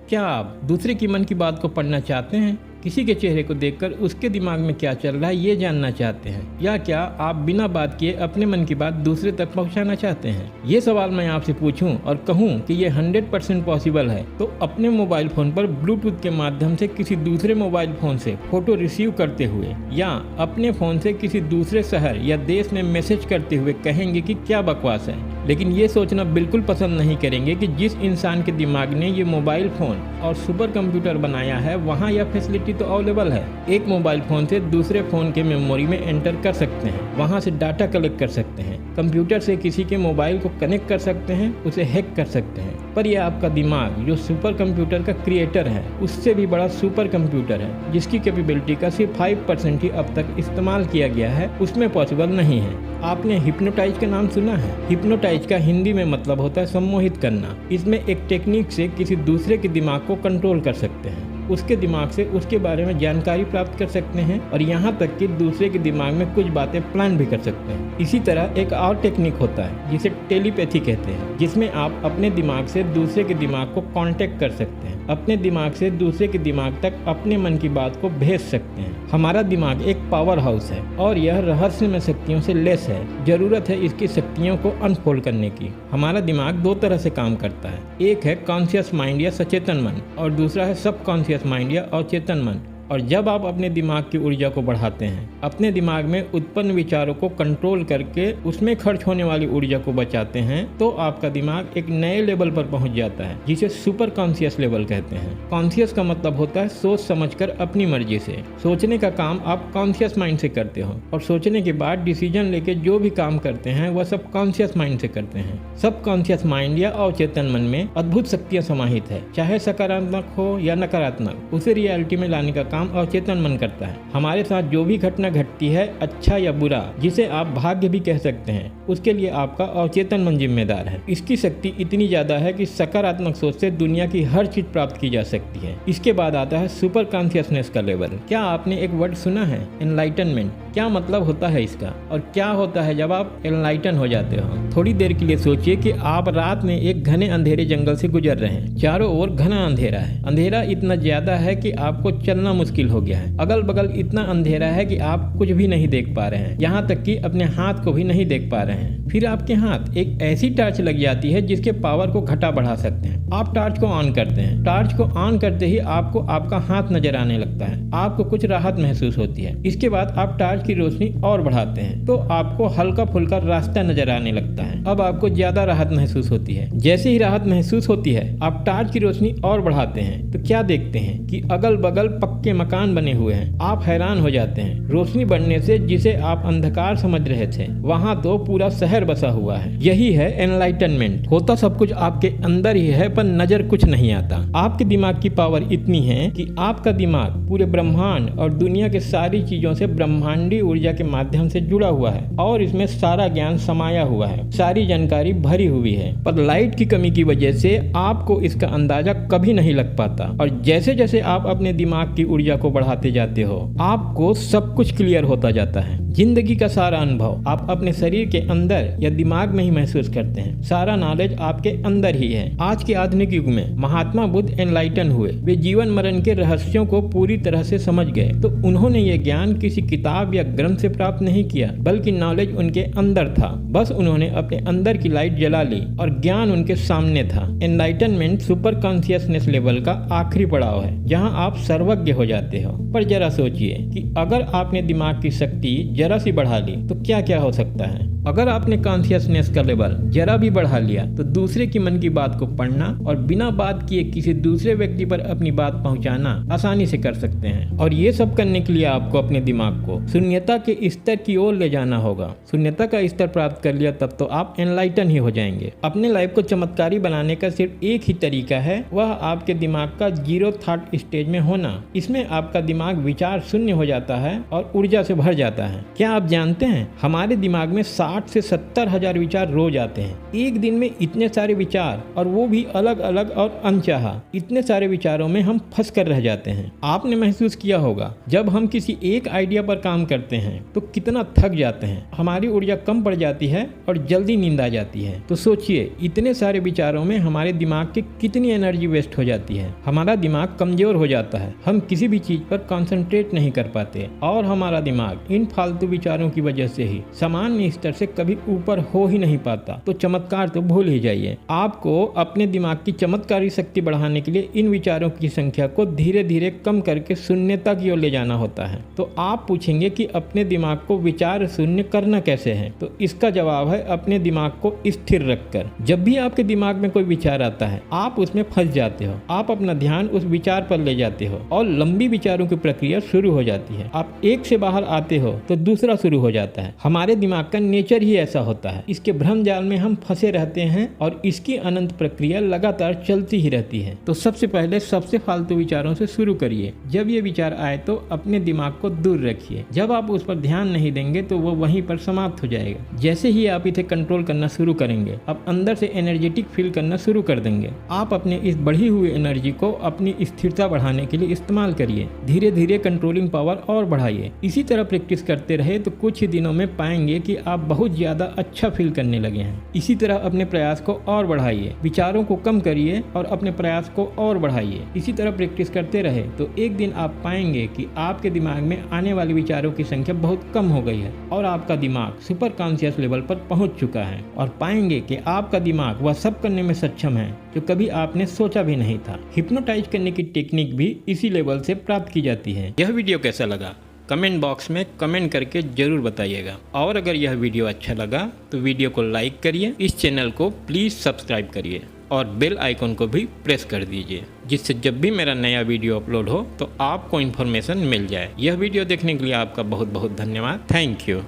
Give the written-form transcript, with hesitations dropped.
क्या आप दूसरे की मन की बात को पढ़ना चाहते हैं? किसी के चेहरे को देखकर उसके दिमाग में क्या चल रहा है ये जानना चाहते हैं? या क्या आप बिना बात किए अपने मन की बात दूसरे तक पहुंचाना चाहते हैं? ये सवाल मैं आपसे पूछूं और कहूं कि ये 100% पॉसिबल है तो अपने मोबाइल फोन पर ब्लूटूथ के माध्यम से किसी दूसरे मोबाइल फोन से फोटो रिसीव करते हुए या अपने फोन से किसी दूसरे शहर या देश में मैसेज करते हुए कहेंगे कि क्या बकवास है, लेकिन ये सोचना बिल्कुल पसंद नहीं करेंगे कि जिस इंसान के दिमाग ने ये मोबाइल फोन और सुपर कंप्यूटर बनाया है वहाँ यह फैसिलिटी तो अवेलेबल है। एक मोबाइल फोन से दूसरे फोन के मेमोरी में एंटर कर सकते हैं, वहाँ से डाटा कलेक्ट कर सकते हैं, कंप्यूटर से किसी के मोबाइल को कनेक्ट कर सकते हैं, उसे हैक कर सकते हैं। पर यह आपका दिमाग जो सुपर कंप्यूटर का क्रिएटर है उससे भी बड़ा सुपर कंप्यूटर है, जिसकी कैपेबिलिटी का सिर्फ 5% ही अब तक इस्तेमाल किया गया है, उसमें पॉसिबल नहीं है। आपने हिप्नोटाइज का नाम सुना है? हिप्नोटाइज का हिंदी में मतलब होता है सम्मोहित करना। इसमें एक टेक्निक से किसी दूसरे के दिमाग को कंट्रोल कर सकते हैं, उसके दिमाग से उसके बारे में जानकारी प्राप्त कर सकते हैं और यहाँ तक कि दूसरे के दिमाग में कुछ बातें प्लान भी कर सकते हैं। इसी तरह एक और टेक्निक होता है जिसे टेलीपैथी कहते हैं, जिसमें आप अपने दिमाग से दूसरे के दिमाग को कांटेक्ट कर सकते हैं, अपने दिमाग से दूसरे के दिमाग तक अपने मन की बात को भेज सकते हैं। हमारा दिमाग एक पावर हाउस है और यह रहस्यमय शक्तियों से लेस है। जरूरत है इसकी शक्तियों को अनफोल्ड करने की। हमारा दिमाग दो तरह से काम करता है, एक है कॉन्शियस माइंड या सचेतन मन और दूसरा है सब कॉन्शियस माइंड या अचेतन मन। और जब आप अपने दिमाग की ऊर्जा को बढ़ाते हैं, अपने दिमाग में उत्पन्न विचारों को कंट्रोल करके उसमें खर्च होने वाली ऊर्जा को बचाते हैं, तो आपका दिमाग एक नए लेवल पर पहुंच जाता है जिसे सुपर कॉन्शियस लेवल कहते हैं। कॉन्शियस का मतलब होता है सोच समझकर अपनी मर्जी से। सोचने का काम आप कॉन्शियस माइंड से करते हो और सोचने के बाद डिसीजन लेके जो भी काम करते हैं वह सब कॉन्शियस माइंड से करते हैं। सब कॉन्शियस माइंड या अवचेतन मन में अद्भुत शक्तियाँ समाहित है, चाहे सकारात्मक हो या नकारात्मक, उसे रियलिटी में लाने का काम अवचेतन मन करता है। हमारे साथ जो भी घटना घटती है, अच्छा या बुरा, जिसे आप भाग्य भी कह सकते हैं, उसके लिए आपका अवचेतन मन जिम्मेदार है। इसकी शक्ति इतनी ज्यादा है कि सकारात्मक सोच से दुनिया की हर चीज प्राप्त की जा सकती है। इसके बाद आता है सुपर कॉन्शियसनेस का लेवल। क्या आपने एक वर्ड सुना है, एनलाइटनमेंट? क्या मतलब होता है इसका और क्या होता है जब आप एनलाइटन हो जाते हो? थोड़ी देर के लिए सोचिए कि आप रात में एक घने अंधेरे जंगल से गुजर रहे हैं। चारों ओर घना अंधेरा है। अंधेरा इतना ज्यादा है कि आपको चलना मुश्किल हो गया है। अगल बगल इतना अंधेरा है कि आप कुछ भी नहीं देख पा रहे हैं, यहाँ तक कि अपने हाथ को भी नहीं देख पा रहे हैं। फिर आपके हाथ एक ऐसी टॉर्च लग जाती है जिसके पावर को घटा बढ़ा सकते हैं। आप टॉर्च को ऑन करते हैं। टॉर्च को ऑन करते ही आपको आपका हाथ नजर आने लगता है। आपको कुछ राहत महसूस होती है। इसके बाद आप टॉर्च की रोशनी और बढ़ाते हैं तो आपको हल्का फुल्का रास्ता नजर आने लगता है। अब आपको ज्यादा राहत महसूस होती है। जैसे ही राहत महसूस होती है, आप टॉर्च की रोशनी और बढ़ाते हैं तो क्या देखते हैं कि अगल बगल पक्के मकान बने हुए हैं। आप हैरान हो जाते हैं। रोशनी बढ़ने से जिसे आप अंधकार समझ रहे थे, वहाँ तो पूरा शहर बसा हुआ है। यही है एनलाइटनमेंट। होता सब कुछ आपके अंदर ही है, पर नजर कुछ नहीं आता। आपके दिमाग की पावर इतनी है कि आपका दिमाग पूरे ब्रह्मांड और दुनिया के सारी चीजों से ब्रह्मांडी ऊर्जा के माध्यम से जुड़ा हुआ है और इसमें सारा ज्ञान समाया हुआ है, सारी जानकारी भरी हुई है। पर लाइट की कमी की वजह से आपको इसका अंदाजा कभी नहीं लग पाता। और जैसे जैसे आप अपने दिमाग की ऊर्जा को बढ़ाते जाते हो, आपको सब कुछ क्लियर होता जाता है। जिंदगी का सारा अनुभव आप अपने शरीर के अंदर या दिमाग में ही महसूस करते हैं। सारा नॉलेज आपके अंदर ही है। आज के आधुनिक युग में महात्मा बुद्ध एनलाइटन हुए। वे जीवन मरण के रहस्यों को पूरी तरह से समझ गए। तो उन्होंने ये ज्ञान किसी किताब या ग्रंथ से प्राप्त नहीं किया, बल्कि नॉलेज उनके अंदर था। बस उन्होंने अपने अंदर की लाइट जला ली और ज्ञान उनके सामने था। एनलाइटनमेंट सुपर कॉन्शियसनेस लेवल का आखिरी पड़ाव है, जहाँ आप सर्वज्ञ हो जाते हो। पर जरा सोचिए कि अगर आपने दिमाग की शक्ति जरा सी बढ़ा ली तो क्या क्या हो सकता है। अगर आपने कॉन्शियसनेस का लेवल जरा भी बढ़ा लिया तो दूसरे की मन की बात को पढ़ना और बिना बात किए किसी दूसरे व्यक्ति पर अपनी बात पहुंचाना आसानी से कर सकते हैं। और ये सब करने के लिए आपको अपने दिमाग को शून्यता के स्तर की ओर ले जाना होगा। शून्यता का स्तर प्राप्त कर लिया तब तो आप एनलाइटन ही हो जाएंगे। अपने लाइफ को चमत्कारी बनाने का सिर्फ एक ही तरीका है, वह आपके दिमाग का जीरो थॉट स्टेज में होना। इसमें आपका दिमाग विचार शून्य हो जाता है और ऊर्जा से भर जाता है। क्या आप जानते हैं हमारे दिमाग में 60 से 70 हजार विचार रोज आते हैं। एक दिन में इतने सारे विचार, और वो भी अलग अलग और अनचाहा। इतने सारे विचारों में हम फंस कर रह जाते हैं। आपने महसूस किया होगा जब हम किसी एक आइडिया पर काम करते हैं तो कितना थक जाते हैं, हमारी ऊर्जा कम पड़ जाती है और जल्दी नींद आ जाती है। तो सोचिए इतने सारे विचारों में हमारे दिमाग की कितनी एनर्जी वेस्ट हो जाती है। हमारा दिमाग कमजोर हो जाता है, हम किसी भी चीज पर कंसंट्रेट नहीं कर पाते और हमारा दिमाग इन फालतू विचारों की वजह से ही सामान्य स्तर से कभी ऊपर हो ही नहीं पाता। तो चमत्कार तो भूल ही जाइए। आपको अपने दिमाग की चमत्कारी शक्ति बढ़ाने के लिए इन विचारों की संख्या को धीरे धीरे कम करके शून्यता की ओर ले जाना होता है। तो आप पूछेंगे कि अपने दिमाग को विचार शून्य करना कैसे है? तो इसका जवाब है अपने दिमाग को स्थिर रखकर। जब भी आपके दिमाग में कोई विचार आता है आप उसमें फंस जाते हो, आप अपना ध्यान उस विचार पर ले जाते हो और लंबी विचारों की प्रक्रिया शुरू हो जाती है। आप एक से बाहर आते हो तो दूसरा शुरू हो जाता है। हमारे दिमाग का नेचर ही ऐसा होता है। इसके भ्रम जाल में हम फंसे रहते हैं और इसकी अनंत प्रक्रिया लगातार चलती ही रहती है। तो सबसे पहले सबसे फालतू विचारों से शुरू करिए। जब ये विचार आए तो अपने दिमाग को दूर रखिए। जब आप उस पर ध्यान नहीं देंगे तो वो वहीं पर समाप्त हो जाएगा। जैसे ही आप इसे कंट्रोल करना शुरू करेंगे आप अंदर से एनर्जेटिक फील करना शुरू कर देंगे। आप अपने इस बढ़ी हुई एनर्जी को अपनी स्थिरता बढ़ाने के लिए इस्तेमाल करिए। धीरे धीरे कंट्रोलिंग पावर और बढ़ाइए। इसी तरह प्रैक्टिस करते रहे तो कुछ ही दिनों में पाएंगे कि आप बहुत ज्यादा अच्छा फील करने लगे हैं। इसी तरह अपने प्रयास को और बढ़ाइए, विचारों को कम करिए और अपने प्रयास को और बढ़ाइए। इसी तरह प्रैक्टिस करते रहे तो एक दिन आप पाएंगे कि आपके दिमाग में आने वाले विचारों की संख्या बहुत कम हो गई है और आपका दिमाग सुपर कॉन्शियस लेवल पर पहुंच चुका है। और पाएंगे कि आपका दिमाग वह सब करने में सक्षम है जो कभी आपने सोचा भी नहीं था। हिप्नोटाइज करने की टेक्निक भी इसी लेवल से प्राप्त की जाती है। यह वीडियो कैसा लगा कमेंट बॉक्स में कमेंट करके जरूर बताइएगा। और अगर यह वीडियो अच्छा लगा तो वीडियो को लाइक करिए, इस चैनल को प्लीज़ सब्सक्राइब करिए और बेल आइकन को भी प्रेस कर दीजिए, जिससे जब भी मेरा नया वीडियो अपलोड हो तो आपको इन्फॉर्मेशन मिल जाए। यह वीडियो देखने के लिए आपका बहुत बहुत धन्यवाद। Thank you.